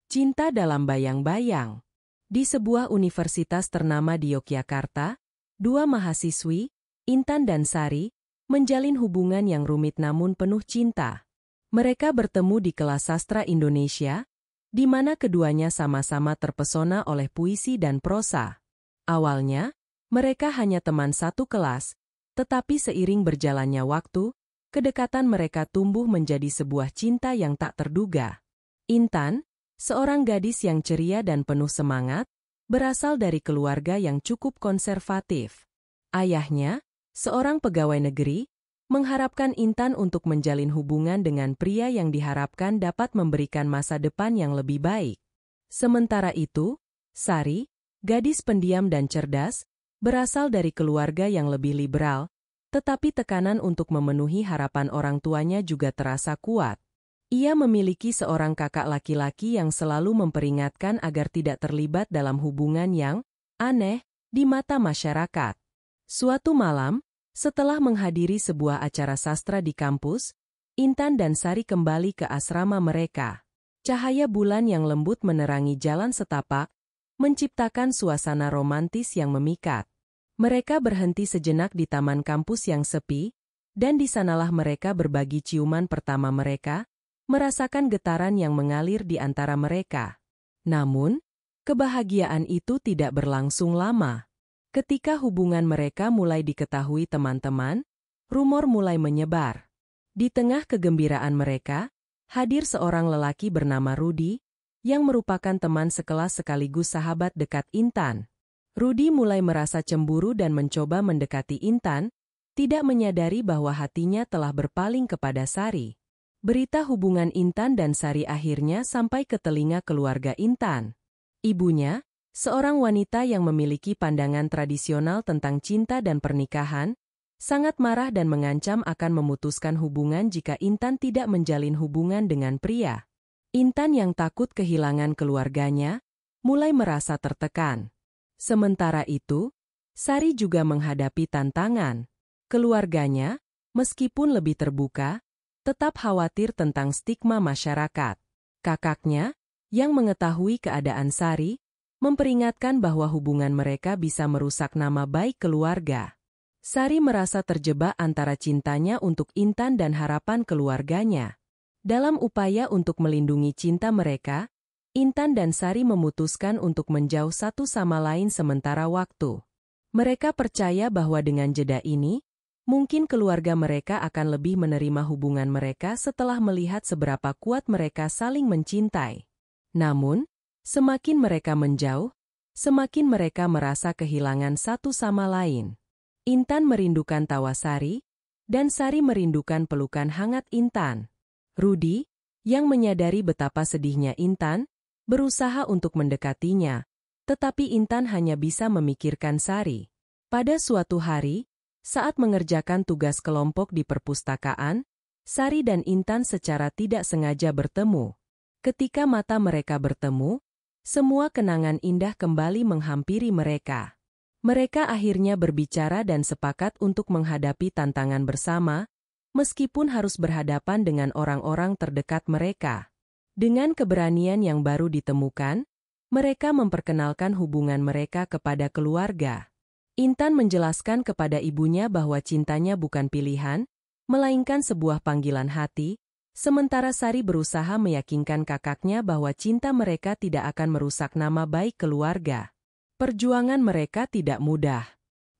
Cinta dalam bayang-bayang. Di sebuah universitas ternama di Yogyakarta, dua mahasiswi, Intan dan Sari, menjalin hubungan yang rumit namun penuh cinta. Mereka bertemu di kelas sastra Indonesia, di mana keduanya sama-sama terpesona oleh puisi dan prosa. Awalnya, mereka hanya teman satu kelas, tetapi seiring berjalannya waktu, kedekatan mereka tumbuh menjadi sebuah cinta yang tak terduga. Intan, seorang gadis yang ceria dan penuh semangat, berasal dari keluarga yang cukup konservatif. Ayahnya, seorang pegawai negeri, mengharapkan Intan untuk menjalin hubungan dengan pria yang diharapkan dapat memberikan masa depan yang lebih baik. Sementara itu, Sari, gadis pendiam dan cerdas, berasal dari keluarga yang lebih liberal, tetapi tekanan untuk memenuhi harapan orang tuanya juga terasa kuat. Ia memiliki seorang kakak laki-laki yang selalu memperingatkan agar tidak terlibat dalam hubungan yang aneh di mata masyarakat. Suatu malam, setelah menghadiri sebuah acara sastra di kampus, Intan dan Sari kembali ke asrama mereka. Cahaya bulan yang lembut menerangi jalan setapak, menciptakan suasana romantis yang memikat. Mereka berhenti sejenak di taman kampus yang sepi, dan di sanalah mereka berbagi ciuman pertama mereka, merasakan getaran yang mengalir di antara mereka. Namun, kebahagiaan itu tidak berlangsung lama. Ketika hubungan mereka mulai diketahui teman-teman, rumor mulai menyebar. Di tengah kegembiraan mereka, hadir seorang lelaki bernama Rudi, yang merupakan teman sekelas sekaligus sahabat dekat Intan. Rudi mulai merasa cemburu dan mencoba mendekati Intan, tidak menyadari bahwa hatinya telah berpaling kepada Sari. Berita hubungan Intan dan Sari akhirnya sampai ke telinga keluarga Intan. Ibunya, seorang wanita yang memiliki pandangan tradisional tentang cinta dan pernikahan, sangat marah dan mengancam akan memutuskan hubungan jika Intan tidak menjalin hubungan dengan pria. Intan yang takut kehilangan keluarganya, mulai merasa tertekan. Sementara itu, Sari juga menghadapi tantangan. Keluarganya, meskipun lebih terbuka, tetap khawatir tentang stigma masyarakat. Kakaknya, yang mengetahui keadaan Sari, memperingatkan bahwa hubungan mereka bisa merusak nama baik keluarga. Sari merasa terjebak antara cintanya untuk Intan dan harapan keluarganya. Dalam upaya untuk melindungi cinta mereka, Intan dan Sari memutuskan untuk menjauh satu sama lain sementara waktu. Mereka percaya bahwa dengan jeda ini, mungkin keluarga mereka akan lebih menerima hubungan mereka setelah melihat seberapa kuat mereka saling mencintai. Namun, semakin mereka menjauh, semakin mereka merasa kehilangan satu sama lain. Intan merindukan tawa Sari, dan Sari merindukan pelukan hangat Intan. Rudi, yang menyadari betapa sedihnya Intan, berusaha untuk mendekatinya, tetapi Intan hanya bisa memikirkan Sari. Pada suatu hari, saat mengerjakan tugas kelompok di perpustakaan, Sari dan Intan secara tidak sengaja bertemu. Ketika mata mereka bertemu, semua kenangan indah kembali menghampiri mereka. Mereka akhirnya berbicara dan sepakat untuk menghadapi tantangan bersama, meskipun harus berhadapan dengan orang-orang terdekat mereka. Dengan keberanian yang baru ditemukan, mereka memperkenalkan hubungan mereka kepada keluarga. Intan menjelaskan kepada ibunya bahwa cintanya bukan pilihan, melainkan sebuah panggilan hati, sementara Sari berusaha meyakinkan kakaknya bahwa cinta mereka tidak akan merusak nama baik keluarga. Perjuangan mereka tidak mudah.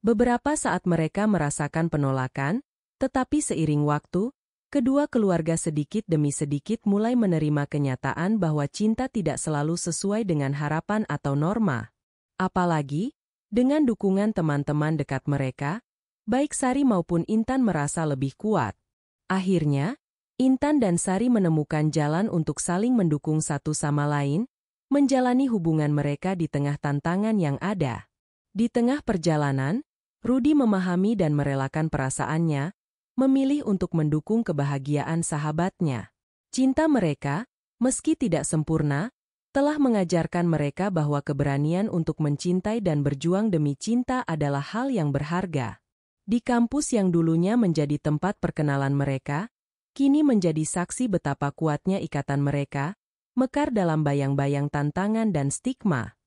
Beberapa saat mereka merasakan penolakan, tetapi seiring waktu, kedua keluarga sedikit demi sedikit mulai menerima kenyataan bahwa cinta tidak selalu sesuai dengan harapan atau norma. Apalagi, dengan dukungan teman-teman dekat mereka, baik Sari maupun Intan merasa lebih kuat. Akhirnya, Intan dan Sari menemukan jalan untuk saling mendukung satu sama lain, menjalani hubungan mereka di tengah tantangan yang ada. Di tengah perjalanan, Rudi memahami dan merelakan perasaannya, memilih untuk mendukung kebahagiaan sahabatnya. Cinta mereka, meski tidak sempurna, telah mengajarkan mereka bahwa keberanian untuk mencintai dan berjuang demi cinta adalah hal yang berharga. Di kampus yang dulunya menjadi tempat perkenalan mereka, kini menjadi saksi betapa kuatnya ikatan mereka, mekar dalam bayang-bayang tantangan dan stigma.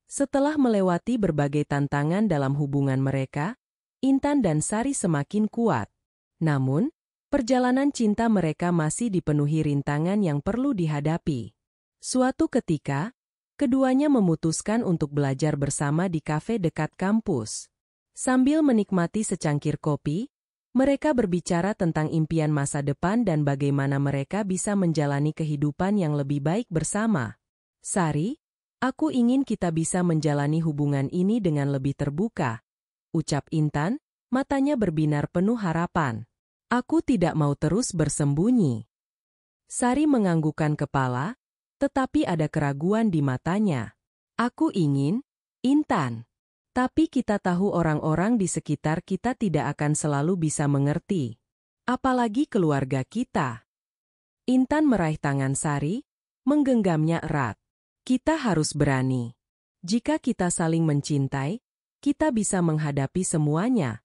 Setelah melewati berbagai tantangan dalam hubungan mereka, Intan dan Sari semakin kuat. Namun, perjalanan cinta mereka masih dipenuhi rintangan yang perlu dihadapi. Suatu ketika, keduanya memutuskan untuk belajar bersama di kafe dekat kampus. Sambil menikmati secangkir kopi, mereka berbicara tentang impian masa depan dan bagaimana mereka bisa menjalani kehidupan yang lebih baik bersama. "Sari, aku ingin kita bisa menjalani hubungan ini dengan lebih terbuka," ucap Intan, matanya berbinar penuh harapan. "Aku tidak mau terus bersembunyi." Sari menganggukkan kepala, tetapi ada keraguan di matanya. "Aku ingin, Intan. Tapi kita tahu orang-orang di sekitar kita tidak akan selalu bisa mengerti. Apalagi keluarga kita." Intan meraih tangan Sari, menggenggamnya erat. "Kita harus berani. Jika kita saling mencintai, kita bisa menghadapi semuanya."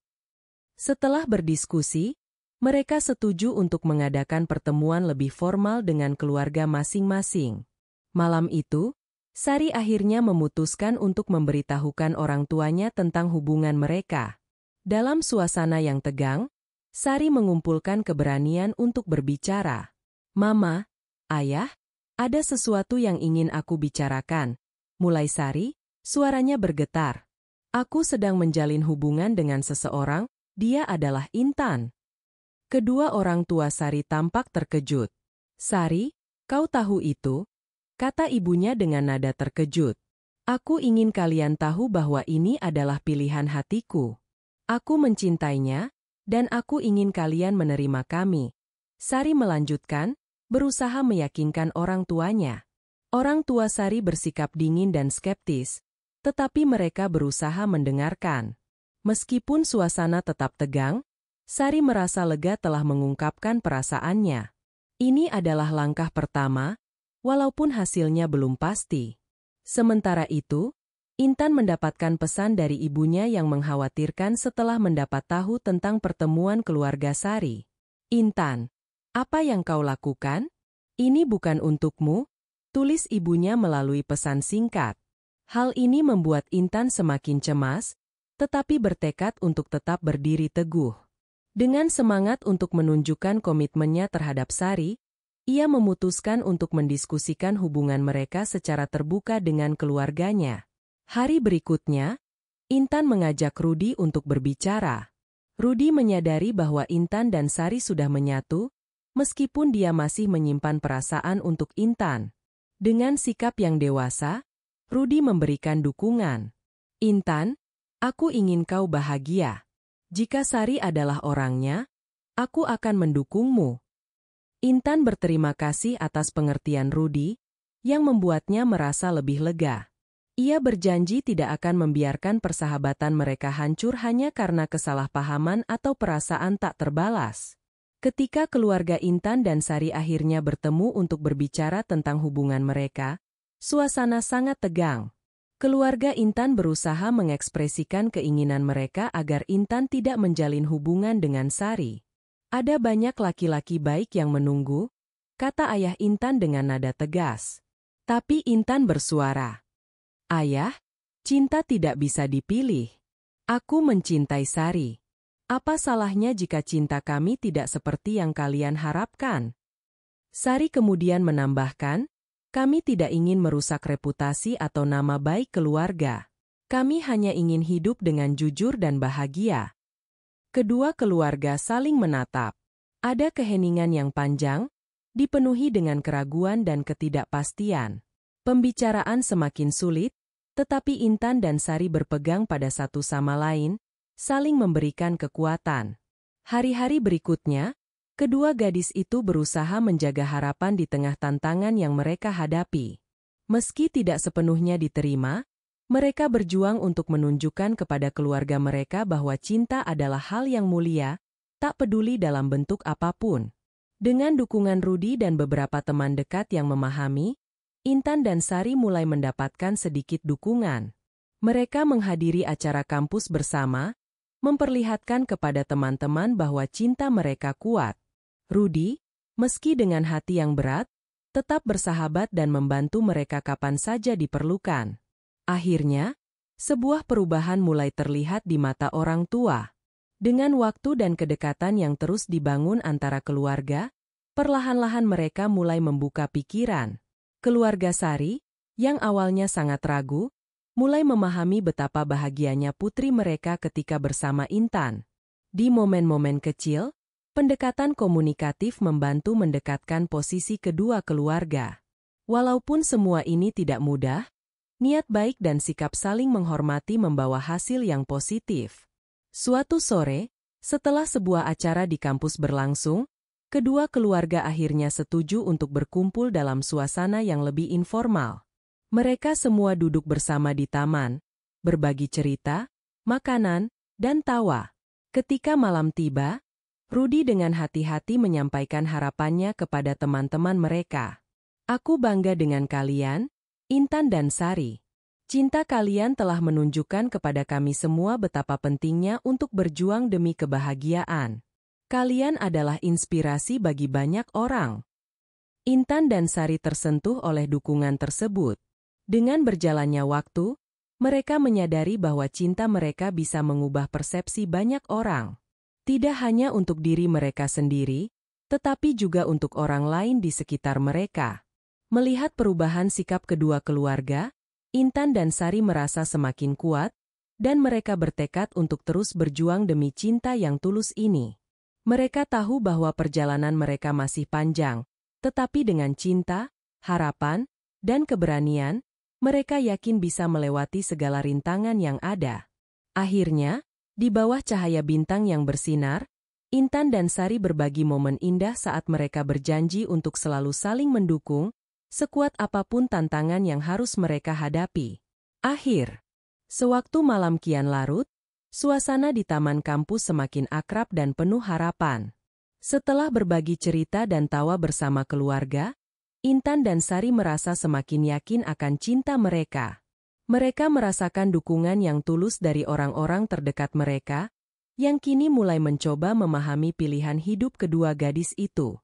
Setelah berdiskusi, mereka setuju untuk mengadakan pertemuan lebih formal dengan keluarga masing-masing. Malam itu, Sari akhirnya memutuskan untuk memberitahukan orang tuanya tentang hubungan mereka. Dalam suasana yang tegang, Sari mengumpulkan keberanian untuk berbicara. "Mama, Ayah, ada sesuatu yang ingin aku bicarakan," mulai Sari, suaranya bergetar. "Aku sedang menjalin hubungan dengan seseorang, dia adalah Intan." Kedua orang tua Sari tampak terkejut. "Sari, kau tahu itu?" kata ibunya dengan nada terkejut. "Aku ingin kalian tahu bahwa ini adalah pilihan hatiku. Aku mencintainya, dan aku ingin kalian menerima kami." Sari melanjutkan, berusaha meyakinkan orang tuanya. Orang tua Sari bersikap dingin dan skeptis, tetapi mereka berusaha mendengarkan. Meskipun suasana tetap tegang, Sari merasa lega telah mengungkapkan perasaannya. Ini adalah langkah pertama, walaupun hasilnya belum pasti. Sementara itu, Intan mendapatkan pesan dari ibunya yang mengkhawatirkan setelah mendapat tahu tentang pertemuan keluarga Sari. "Intan, apa yang kau lakukan? Ini bukan untukmu," tulis ibunya melalui pesan singkat. Hal ini membuat Intan semakin cemas, tetapi bertekad untuk tetap berdiri teguh. Dengan semangat untuk menunjukkan komitmennya terhadap Sari, ia memutuskan untuk mendiskusikan hubungan mereka secara terbuka dengan keluarganya. Hari berikutnya, Intan mengajak Rudi untuk berbicara. Rudi menyadari bahwa Intan dan Sari sudah menyatu, meskipun dia masih menyimpan perasaan untuk Intan. Dengan sikap yang dewasa, Rudi memberikan dukungan. "Intan, aku ingin kau bahagia. Jika Sari adalah orangnya, aku akan mendukungmu." Intan berterima kasih atas pengertian Rudi, yang membuatnya merasa lebih lega. Ia berjanji tidak akan membiarkan persahabatan mereka hancur hanya karena kesalahpahaman atau perasaan tak terbalas. Ketika keluarga Intan dan Sari akhirnya bertemu untuk berbicara tentang hubungan mereka, suasana sangat tegang. Keluarga Intan berusaha mengekspresikan keinginan mereka agar Intan tidak menjalin hubungan dengan Sari. "Ada banyak laki-laki baik yang menunggu," kata ayah Intan dengan nada tegas. Tapi Intan bersuara, "Ayah, cinta tidak bisa dipilih. Aku mencintai Sari. Apa salahnya jika cinta kami tidak seperti yang kalian harapkan?" Sari kemudian menambahkan, "Kami tidak ingin merusak reputasi atau nama baik keluarga. Kami hanya ingin hidup dengan jujur dan bahagia." Kedua keluarga saling menatap. Ada keheningan yang panjang, dipenuhi dengan keraguan dan ketidakpastian. Pembicaraan semakin sulit, tetapi Intan dan Sari berpegang pada satu sama lain, saling memberikan kekuatan. Hari-hari berikutnya, kedua gadis itu berusaha menjaga harapan di tengah tantangan yang mereka hadapi. Meski tidak sepenuhnya diterima, mereka berjuang untuk menunjukkan kepada keluarga mereka bahwa cinta adalah hal yang mulia, tak peduli dalam bentuk apapun. Dengan dukungan Rudi dan beberapa teman dekat yang memahami, Intan dan Sari mulai mendapatkan sedikit dukungan. Mereka menghadiri acara kampus bersama, memperlihatkan kepada teman-teman bahwa cinta mereka kuat. Rudi, meski dengan hati yang berat, tetap bersahabat dan membantu mereka kapan saja diperlukan. Akhirnya, sebuah perubahan mulai terlihat di mata orang tua. Dengan waktu dan kedekatan yang terus dibangun antara keluarga, perlahan-lahan mereka mulai membuka pikiran. Keluarga Sari, yang awalnya sangat ragu, mulai memahami betapa bahagianya putri mereka ketika bersama Intan. Di momen-momen kecil, pendekatan komunikatif membantu mendekatkan posisi kedua keluarga. Walaupun semua ini tidak mudah, niat baik dan sikap saling menghormati membawa hasil yang positif. Suatu sore, setelah sebuah acara di kampus berlangsung, kedua keluarga akhirnya setuju untuk berkumpul dalam suasana yang lebih informal. Mereka semua duduk bersama di taman, berbagi cerita, makanan, dan tawa. Ketika malam tiba, Rudi dengan hati-hati menyampaikan harapannya kepada teman-teman mereka. Aku bangga dengan kalian, Intan dan Sari. Cinta kalian telah menunjukkan kepada kami semua betapa pentingnya untuk berjuang demi kebahagiaan. Kalian adalah inspirasi bagi banyak orang. Intan dan Sari tersentuh oleh dukungan tersebut. Dengan berjalannya waktu, mereka menyadari bahwa cinta mereka bisa mengubah persepsi banyak orang. Tidak hanya untuk diri mereka sendiri, tetapi juga untuk orang lain di sekitar mereka. Melihat perubahan sikap kedua keluarga, Intan dan Sari merasa semakin kuat, dan mereka bertekad untuk terus berjuang demi cinta yang tulus ini. Mereka tahu bahwa perjalanan mereka masih panjang, tetapi dengan cinta, harapan, dan keberanian, mereka yakin bisa melewati segala rintangan yang ada. Akhirnya, di bawah cahaya bintang yang bersinar, Intan dan Sari berbagi momen indah saat mereka berjanji untuk selalu saling mendukung, sekuat apapun tantangan yang harus mereka hadapi. Akhir. Sewaktu malam kian larut, suasana di taman kampus semakin akrab dan penuh harapan. Setelah berbagi cerita dan tawa bersama keluarga, Intan dan Sari merasa semakin yakin akan cinta mereka. Mereka merasakan dukungan yang tulus dari orang-orang terdekat mereka, yang kini mulai mencoba memahami pilihan hidup kedua gadis itu.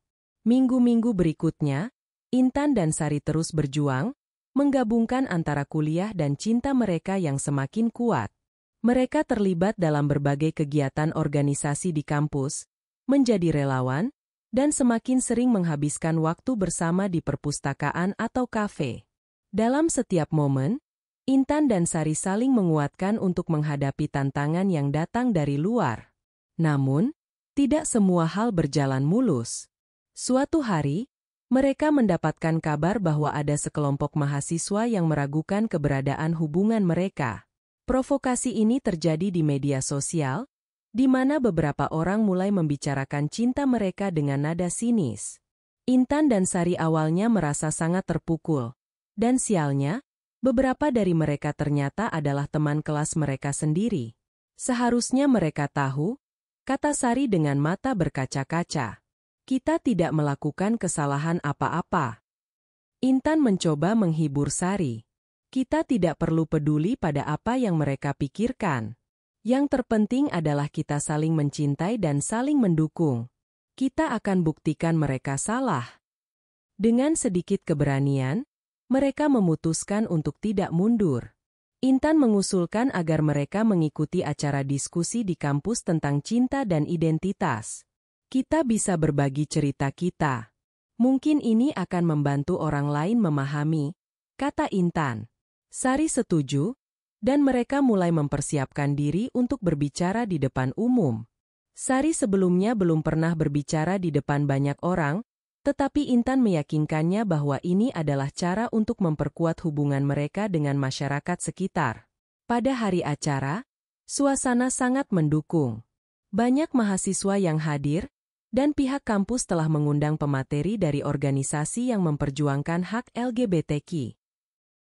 Minggu-minggu berikutnya, Intan dan Sari terus berjuang, menggabungkan antara kuliah dan cinta mereka yang semakin kuat. Mereka terlibat dalam berbagai kegiatan organisasi di kampus, menjadi relawan, dan semakin sering menghabiskan waktu bersama di perpustakaan atau kafe. Dalam setiap momen, Intan dan Sari saling menguatkan untuk menghadapi tantangan yang datang dari luar. Namun, tidak semua hal berjalan mulus. Suatu hari, mereka mendapatkan kabar bahwa ada sekelompok mahasiswa yang meragukan keberadaan hubungan mereka. Provokasi ini terjadi di media sosial, di mana beberapa orang mulai membicarakan cinta mereka dengan nada sinis. Intan dan Sari awalnya merasa sangat terpukul, dan sialnya, beberapa dari mereka ternyata adalah teman kelas mereka sendiri. Seharusnya mereka tahu, kata Sari dengan mata berkaca-kaca. Kita tidak melakukan kesalahan apa-apa. Intan mencoba menghibur Sari. Kita tidak perlu peduli pada apa yang mereka pikirkan. Yang terpenting adalah kita saling mencintai dan saling mendukung. Kita akan buktikan mereka salah. Dengan sedikit keberanian, mereka memutuskan untuk tidak mundur. Intan mengusulkan agar mereka mengikuti acara diskusi di kampus tentang cinta dan identitas. Kita bisa berbagi cerita kita. Mungkin ini akan membantu orang lain memahami, kata Intan. Sari setuju, dan mereka mulai mempersiapkan diri untuk berbicara di depan umum. Sari sebelumnya belum pernah berbicara di depan banyak orang, tetapi Intan meyakinkannya bahwa ini adalah cara untuk memperkuat hubungan mereka dengan masyarakat sekitar. Pada hari acara, suasana sangat mendukung. Banyak mahasiswa yang hadir, dan pihak kampus telah mengundang pemateri dari organisasi yang memperjuangkan hak LGBTQ.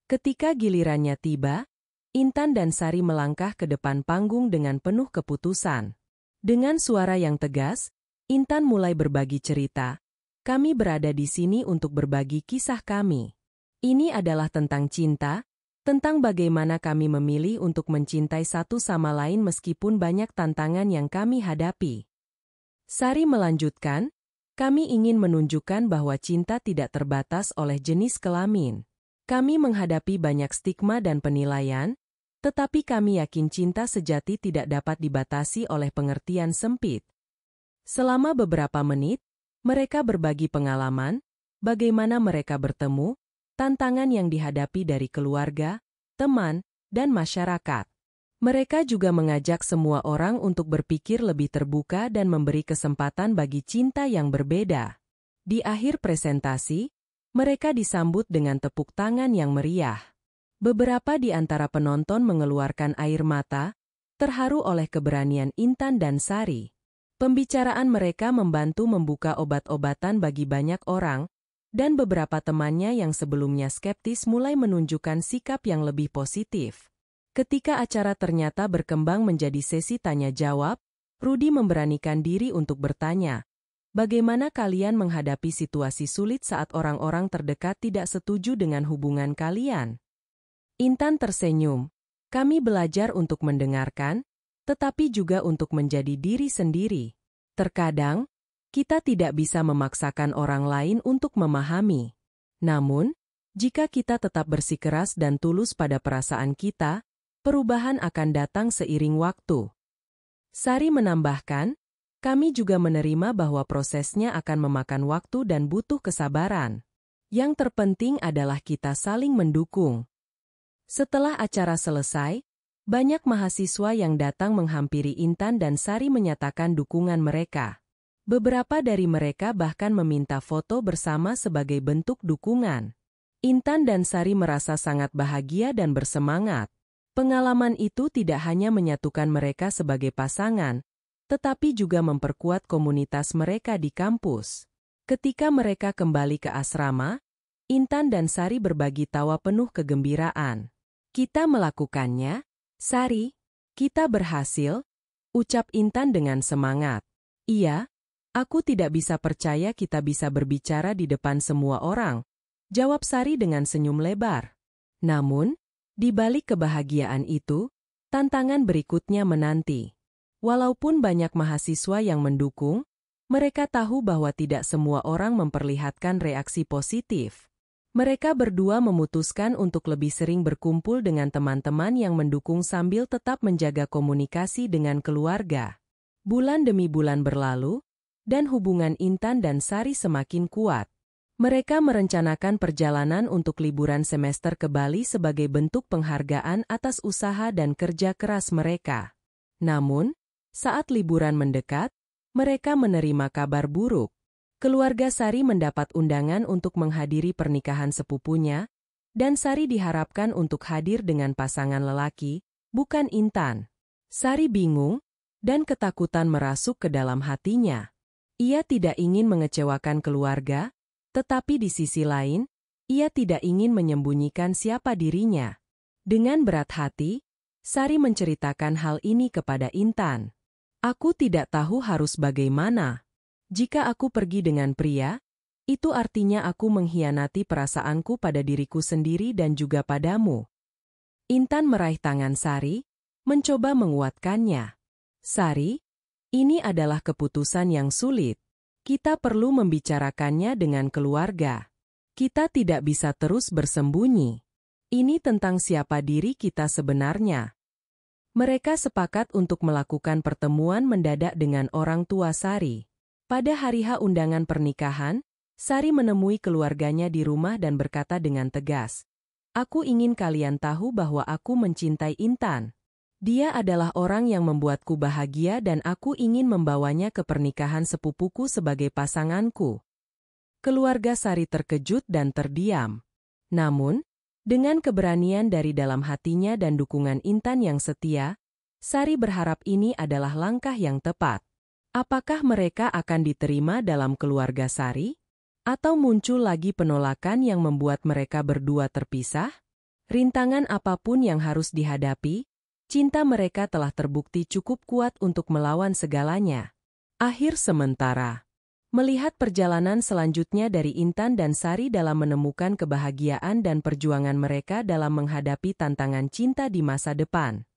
Ketika gilirannya tiba, Intan dan Sari melangkah ke depan panggung dengan penuh keputusan. Dengan suara yang tegas, Intan mulai berbagi cerita. Kami berada di sini untuk berbagi kisah kami. Ini adalah tentang cinta, tentang bagaimana kami memilih untuk mencintai satu sama lain meskipun banyak tantangan yang kami hadapi. Sari melanjutkan, Kami ingin menunjukkan bahwa cinta tidak terbatas oleh jenis kelamin. Kami menghadapi banyak stigma dan penilaian, tetapi kami yakin cinta sejati tidak dapat dibatasi oleh pengertian sempit. Selama beberapa menit, mereka berbagi pengalaman, bagaimana mereka bertemu, tantangan yang dihadapi dari keluarga, teman, dan masyarakat. Mereka juga mengajak semua orang untuk berpikir lebih terbuka dan memberi kesempatan bagi cinta yang berbeda. Di akhir presentasi, mereka disambut dengan tepuk tangan yang meriah. Beberapa di antara penonton mengeluarkan air mata, terharu oleh keberanian Intan dan Sari. Pembicaraan mereka membantu membuka obat-obatan bagi banyak orang, dan beberapa temannya yang sebelumnya skeptis mulai menunjukkan sikap yang lebih positif. Ketika acara ternyata berkembang menjadi sesi tanya-jawab, Rudy memberanikan diri untuk bertanya, "Bagaimana kalian menghadapi situasi sulit saat orang-orang terdekat tidak setuju dengan hubungan kalian?" Intan tersenyum, "Kami belajar untuk mendengarkan, tetapi juga untuk menjadi diri sendiri. Terkadang, kita tidak bisa memaksakan orang lain untuk memahami. Namun, jika kita tetap bersikeras dan tulus pada perasaan kita, perubahan akan datang seiring waktu." Sari menambahkan, "Kami juga menerima bahwa prosesnya akan memakan waktu dan butuh kesabaran. Yang terpenting adalah kita saling mendukung." Setelah acara selesai, banyak mahasiswa yang datang menghampiri Intan dan Sari menyatakan dukungan mereka. Beberapa dari mereka bahkan meminta foto bersama sebagai bentuk dukungan. Intan dan Sari merasa sangat bahagia dan bersemangat. Pengalaman itu tidak hanya menyatukan mereka sebagai pasangan, tetapi juga memperkuat komunitas mereka di kampus. Ketika mereka kembali ke asrama, Intan dan Sari berbagi tawa penuh kegembiraan. "Kita melakukannya, Sari. Kita berhasil," ucap Intan dengan semangat. "Iya, aku tidak bisa percaya kita bisa berbicara di depan semua orang," jawab Sari dengan senyum lebar. Namun, di balik kebahagiaan itu, tantangan berikutnya menanti. Walaupun banyak mahasiswa yang mendukung, mereka tahu bahwa tidak semua orang memperlihatkan reaksi positif. Mereka berdua memutuskan untuk lebih sering berkumpul dengan teman-teman yang mendukung sambil tetap menjaga komunikasi dengan keluarga. Bulan demi bulan berlalu, dan hubungan Intan dan Sari semakin kuat. Mereka merencanakan perjalanan untuk liburan semester ke Bali sebagai bentuk penghargaan atas usaha dan kerja keras mereka. Namun, saat liburan mendekat, mereka menerima kabar buruk. Keluarga Sari mendapat undangan untuk menghadiri pernikahan sepupunya, dan Sari diharapkan untuk hadir dengan pasangan lelaki, bukan Intan. Sari bingung, dan ketakutan merasuk ke dalam hatinya. Ia tidak ingin mengecewakan keluarga, tetapi di sisi lain, ia tidak ingin menyembunyikan siapa dirinya. Dengan berat hati, Sari menceritakan hal ini kepada Intan. "Aku tidak tahu harus bagaimana. Jika aku pergi dengan pria, itu artinya aku mengkhianati perasaanku pada diriku sendiri dan juga padamu." Intan meraih tangan Sari, mencoba menguatkannya. "Sari, ini adalah keputusan yang sulit. Kita perlu membicarakannya dengan keluarga. Kita tidak bisa terus bersembunyi. Ini tentang siapa diri kita sebenarnya." Mereka sepakat untuk melakukan pertemuan mendadak dengan orang tua Sari. Pada hari H undangan pernikahan, Sari menemui keluarganya di rumah dan berkata dengan tegas, "Aku ingin kalian tahu bahwa aku mencintai Intan. Dia adalah orang yang membuatku bahagia dan aku ingin membawanya ke pernikahan sepupuku sebagai pasanganku." Keluarga Sari terkejut dan terdiam. Namun, dengan keberanian dari dalam hatinya dan dukungan Intan yang setia, Sari berharap ini adalah langkah yang tepat. Apakah mereka akan diterima dalam keluarga Sari? Atau muncul lagi penolakan yang membuat mereka berdua terpisah? Rintangan apapun yang harus dihadapi, cinta mereka telah terbukti cukup kuat untuk melawan segalanya. Akhir sementara. Melihat perjalanan selanjutnya dari Intan dan Sari dalam menemukan kebahagiaan dan perjuangan mereka dalam menghadapi tantangan cinta di masa depan.